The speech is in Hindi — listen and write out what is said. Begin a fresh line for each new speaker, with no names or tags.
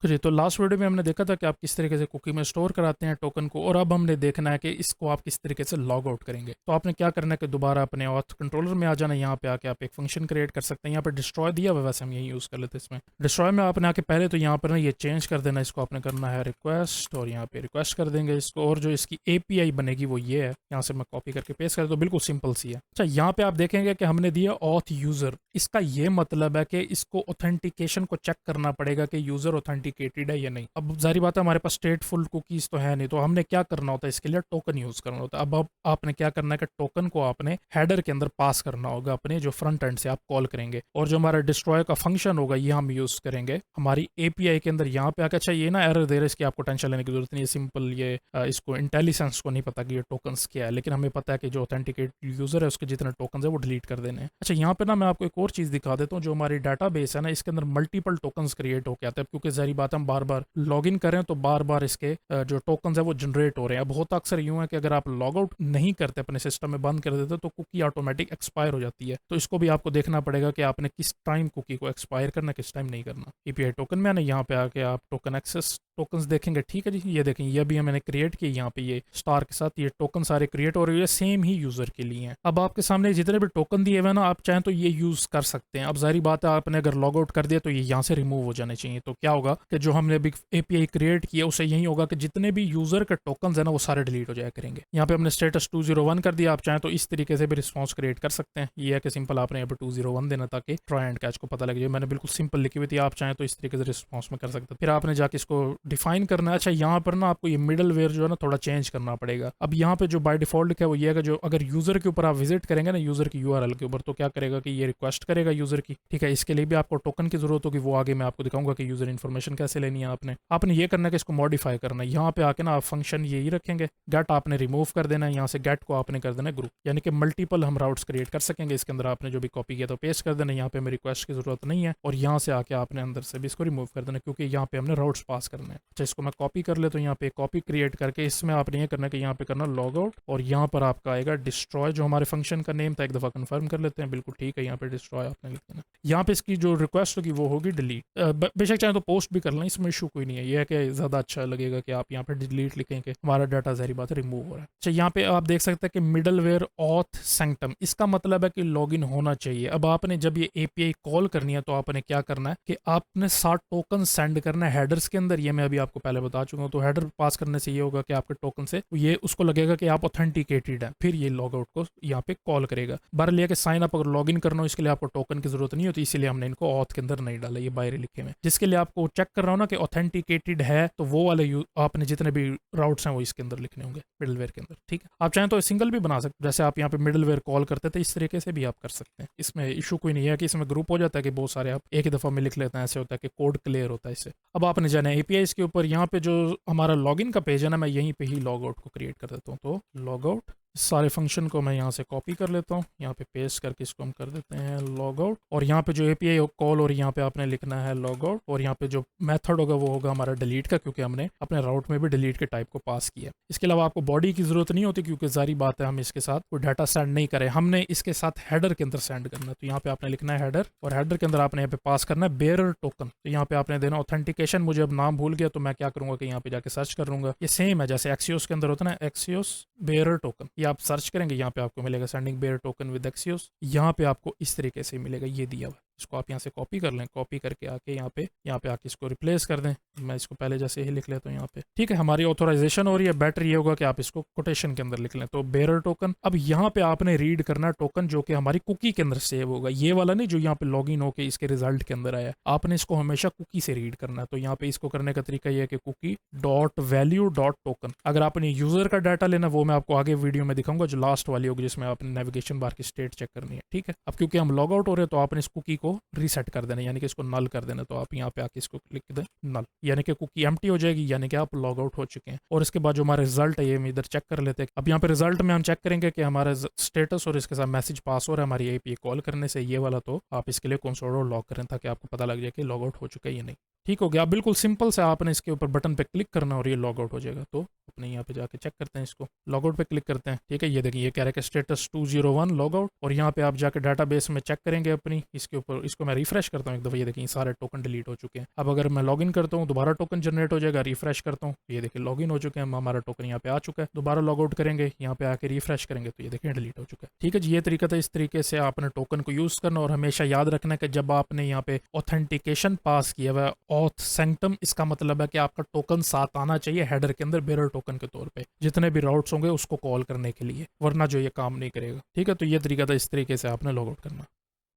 जी, तो लास्ट वीडियो में हमने देखा था कि आप किस तरीके से कुकी में स्टोर कराते हैं टोकन को, और अब हमने देखना है कि इसको आप किस तरीके से लॉग आउट करेंगे। तो आपने क्या करना है कि दोबारा अपने ऑथ कंट्रोलर में आ जाना है। यहाँ पे आके आप एक फंक्शन क्रिएट कर सकते हैं। यहाँ पे डिस्ट्रॉय दिया हुआ है, वैसे हम यही यूज़ कर लेते हैं इसमें। डिस्ट्रॉय में आपने आके पहले तो यहाँ पर ना ये चेंज कर देना, इसको आपने करना है रिक्वेस्ट, और यहाँ पे रिक्वेस्ट कर देंगे इसको, और जो इसकी API बनेगी वो ये है। यहाँ से मैं कॉपी करके पेस्ट कर, तो बिल्कुल सिंपल सी है। अच्छा, यहाँ पे आप देखेंगे कि हमने दिया ऑथ यूज़र। इसका ये मतलब है कि इसको ऑथेंटिकेशन को चेक करना पड़ेगा कि यूज़र ऑथेंटिकेटेड है या नहीं। अब जारी बात है, हमारे पास स्टेटफुल कुकीज़ तो है नहीं, तो हमने क्या करना होता है, इसके लिए टोकन यूज़ करना होता है। अब आपने क्या करना है कि टोकन को आपने हेडर के अंदर पास करना होगा अपने जो फ्रंट एंड से आप कॉल करेंगे, और जो हमारा डिस्ट्रॉय का फंक्शन होगा ये हम यूज़ करेंगे हमारी API के अंदर। यहाँ पे आकर अच्छा ये ना एरर दे रहा है, इसकी आपको टेंशन लेने की जरूरत नहीं है। सिंपल ये इसको इंटेलिजेंस को नहीं पता कि ये टोकन्स क्या है, लेकिन हमें पता है कि जो ऑथेंटिकेट यूज़र है उसके जितने टोकन्स है वो डिलीट कर देने हैं। अच्छा, यहाँ पे ना मैं आपको एक और चीज़ दिखा देता हूँ। जो हमारी डाटाबेस है ना, इसके अंदर मल्टीपल टोकन्स क्रिएट होकर आते हैं, क्योंकि ज़ाहिर बात है हम बार बार लॉग इन करें तो बार बार इसके जो टोकन्स है वो जनरेट हो रहे हैं। अब होता अक्सर यूँ है कि अगर आप लॉग आउट नहीं करते, अपने सिस्टम में बंद कर देते, तो कुकी ऑटोमेटिक एक्सपायर हो जाती है। तो इसको भी आपको देखना पड़ेगा कि आपने किस टाइम कुकी को एक्सपायर करना, किस टाइम नहीं करना। API टोकन में आना, यहाँ पे आके आप टोकन एक्सेस टोकन्स देखेंगे। ठीक है जी, ये देखें, ये भी मैंने क्रिएट किए। यहाँ पे ये स्टार के साथ ये टोकन सारे क्रिएट हो रहे हैं, सेम ही यूजर के लिए हैं। अब आपके सामने जितने भी टोकन दिए हुए ना, आप चाहें तो ये यूज कर सकते हैं। अब जारी बात है, आपने अगर लॉग आउट कर दिया तो ये यहाँ से रिमूव हो जाने चाहिए। तो क्या होगा कि जो हमने अभी API क्रिएट किया उससे यही होगा कि जितने भी यूजर के टोकन है ना वो सारे डिलीट हो जाया करेंगे। यहाँ पे हमने स्टेटस 201 कर दिया। आप चाहें तो इस तरीके से भी रिस्पॉन्स क्रिएट कर सकते हैं। ये है कि सिंपल आपने यहाँ पे 201 देना ताकि ट्राई एंड कैच को पता लग जाए। मैंने बिल्कुल सिंपल लिखी हुई थी, आप चाहें तो इस तरीके से रिस्पॉन्स में कर सकते हैं। फिर आपने जाके इसको डिफाइन करना है। अच्छा, यहाँ पर ना आपको ये मिडल वेयर जो है ना थोड़ा चेंज करना पड़ेगा। अब यहाँ पे जो बाय डिफॉल्ट लिखा है वो ये है कि जो अगर यूजर के ऊपर आप विजिट करेंगे ना, यूजर की URL के ऊपर, तो क्या करेगा कि ये रिक्वेस्ट करेगा यूजर की। ठीक है, इसके लिए भी आपको टोकन की जरूरत होगी, वो आगे मैं आपको दिखाऊंगा कि यूजर इन्फॉर्मेशन कैसे लेनी है। आपने ये करना है कि इसको मॉडिफाई करना है। यहाँ पे आके ना आप फंक्शन यही रखेंगे, गेट आपने रिमूव कर देना है। यहाँ से गेट को आपने कर देना है ग्रुप, यानी कि मल्टीपल हम राउट्स क्रिएट कर सकेंगे। इसके अंदर आपने जो भी कॉपी किया तो पेस्ट कर देना। यहाँ पे हमें रिक्वेस्ट की जरूरत नहीं है, और यहाँ से आके आपने अंदर से भी इसको रिमूव कर देना, क्योंकि यहाँ पे हमने राउट्स पास करने हैं। अच्छा, इसको मैं कॉपी कर लेता हूँ। यहाँ पे कॉपी क्रिएट करके इसमें आपने ये करना है कि यहाँ पे करना लॉग आउट, और यहाँ पर आपका आएगा डिस्ट्रॉय, जो हमारे फंक्शन का नेम था। एक दफा कंफर्म कर लेते हैं, बिल्कुल ठीक है। यहाँ पे डिस्ट्रॉय आपने लिख देना। यहाँ पे इसकी जो रिक्वेस्ट होगी वो होगी डिलीट। बेशक चाहे तो पोस्ट भी कर लें, इसमें इशू कोई नहीं है। ये है कि ज़्यादा अच्छा लगेगा कि आप यहाँ पे डिलीट लिखें कि हमारा डाटा ज़ाहिर बात है रिमूव हो रहा है। अच्छा, यहाँ पे आप देख सकते हैं कि मिडल वेयर ऑथ सेंक्टम, इसका मतलब है कि लॉगिन होना चाहिए। अब आपने जब ये API कॉल करनी है तो आपने क्या करना है कि आपने 60 टोकन सेंड करना है हेडर्स के अंदर। ये मैं अभी आपको पहले बता चुका हूँ। तो हेडर पास करने से ये होगा कि आपके टोकन से ये उसको लगेगा कि आप ऑथेंटिकेटेड है, फिर ये लॉग आउट को यहाँ पे कॉल करेगा। बहरहाल ये कि साइन अप अगर लॉग इन करना हो, इसके लिए आपको टोकन की जरूरत नहीं होती, इसीलिए हमने इनको ऑथ के अंदर नहीं डाला, ये बाहर लिखे में। जिसके लिए आपको चेक कर रहा हो ना कि ऑथेंटिकेटेड है, तो वो वाले आपने जितने भी राउट्स हैं वो इसके अंदर लिखने होंगे मिडलवेयर के अंदर। ठीक है, आप चाहें तो सिंगल भी बना सकते, जैसे आप यहाँ पे मिडलवेयर कॉल करते थे इस तरीके से भी आप कर सकते हैं। इसमें इशू कोई नहीं है कि इसमें ग्रुप हो जाता है कि बहुत सारे आप एक ही दफा में लिख लेते हैं। ऐसे होता है कि कोड क्लियर होता है इससे। अब आपने जाना है API के ऊपर। यहाँ पे जो हमारा लॉगिन का पेज है ना, मैं यहीं पे ही लॉग आउट को क्रिएट कर देता हूँ। तो लॉग आउट सारे फंक्शन को मैं यहाँ से कॉपी कर लेता हूँ, यहाँ पे पेस्ट करके इसको हम कर देते हैं लॉग आउट, और यहाँ पे जो API कॉल और यहाँ पे आपने लिखना है लॉग आउट, और यहाँ पे जो मेथड होगा वो होगा हमारा डिलीट का, क्योंकि हमने अपने राउट में भी डिलीट के टाइप को पास किया। इसके अलावा आपको बॉडी की जरूरत नहीं होती, क्योंकि जारी बात है हम इसके साथ कोई डाटा सेंड नहीं करें, हमने इसके साथ हेडर के अंदर सेंड करना है। तो यहाँ पे आपने लिखना है हेडर, और हेडर के अंदर आपने यहाँ पे पास करना है बेयरर टोकन। तो यहाँ पे आपने देना ऑथेंटिकेशन। मुझे अब नाम भूल गया, तो मैं क्या करूंगा कि यहाँ पे जाके सर्च करूंगा। ये सेम है जैसे एक्सियोस के अंदर होता है ना, एक्सियोस बेयरर टोकन। ये आप सर्च करेंगे, यहाँ पे आपको मिलेगा sending bearer token with Axios. यहाँ पे आपको इस तरीके से मिलेगा, ये दिया हुआ। इसको आप यहाँ से कॉपी कर लें, कॉपी करके आके यहाँ पे आके इसको रिप्लेस कर दें। मैं इसको पहले जैसे ही लिख लेता हूँ यहाँ पे। ठीक है, हमारी ऑथोराइजेशन हो रही है। बेटर ये होगा कि आप इसको कोटेशन के अंदर लिख लें। तो बेरर टोकन, अब यहाँ पे आपने रीड करना टोकन जो कि हमारी कुकी के अंदर सेव होगा। ये वाला नहीं जो यहाँ पे लॉगिन होके इसके रिजल्ट के अंदर आया, आपने इसको हमेशा कुकी से रीड करना है। तो यहाँ पे इसको करने का तरीका ये है कि cookie dot value dot token. अगर आपने यूजर का डाटा लेना, वो मैं आपको आगे वीडियो में दिखाऊंगा, जो लास्ट वाली होगी जिसमें आपने नेविगेशन बार की स्टेट चेक करनी है। ठीक है, अब क्योंकि हम लॉग आउट हो रहे हैं तो आपने इस कुकी को रीसेट कर देना, यानी कि इसको नल कर देना। तो आप यहाँ पे आके इसको लिख दें नल, यानी कि कुकी एम्प्टी हो जाएगी, यानी कि आप लॉग आउट हो चुके हैं। और इसके बाद जो हमारा रिजल्ट है ये हम इधर चेक कर लेते हैं। अब यहाँ पे रिजल्ट में हम चेक करेंगे कि हमारा स्टेटस और इसके साथ मैसेज पास हो रहा है हमारी API कॉल करने से, ये वाला। तो आप इसके लिए कंसोल लॉग करें ताकि आपको पता लग जाए कि लॉग आउट हो चुका है या नहीं। ठीक हो गया, बिल्कुल सिंपल से आपने इसके ऊपर बटन पे क्लिक करना और ये लॉग आउट हो जाएगा। तो अपने यहाँ पे जाके चेक करते हैं, इसको लॉग आउट पे क्लिक करते हैं। ठीक है, ये देखिए ये कह रहा है कि स्टेटस 201 लॉग आउट, और यहाँ पे आप जाके डाटाबेस में चेक करेंगे अपनी, इसके ऊपर इसको मैं रिफ्रेश करता हूँ एक दफ़ा, ये देखिए सारे टोकन डिलीट हो चुके हैं। अब अगर मैं लॉगिन करता हूँ दोबारा टोकन जनरेट हो जाएगा, रिफ्रेश करता हूँ, ये देखिए लॉगिन हो चुके हैं, हमारा टोकन यहाँ पे आ चुका है। दोबारा लॉग आउट करेंगे, यहाँ पे आके रिफ्रेश करेंगे तो ये देखिए डिलीट हो चुका है। ठीक है जी, ये तरीका था, इस तरीके से आपने टोकन को यूज करना, और हमेशा याद रखना कि जब आपने यहाँ पे ऑथेंटिकेशन पास किया हुआ है, ऑथ सेंक्टम, इसका मतलब है कि आपका टोकन साथ आना चाहिए हेडर के अंदर बेरर टोकन के तौर पे जितने भी राउट्स होंगे उसको कॉल करने के लिए, वरना जो ये काम नहीं करेगा। ठीक है, तो ये तरीका था, इस तरीके से आपने लॉग आउट करना।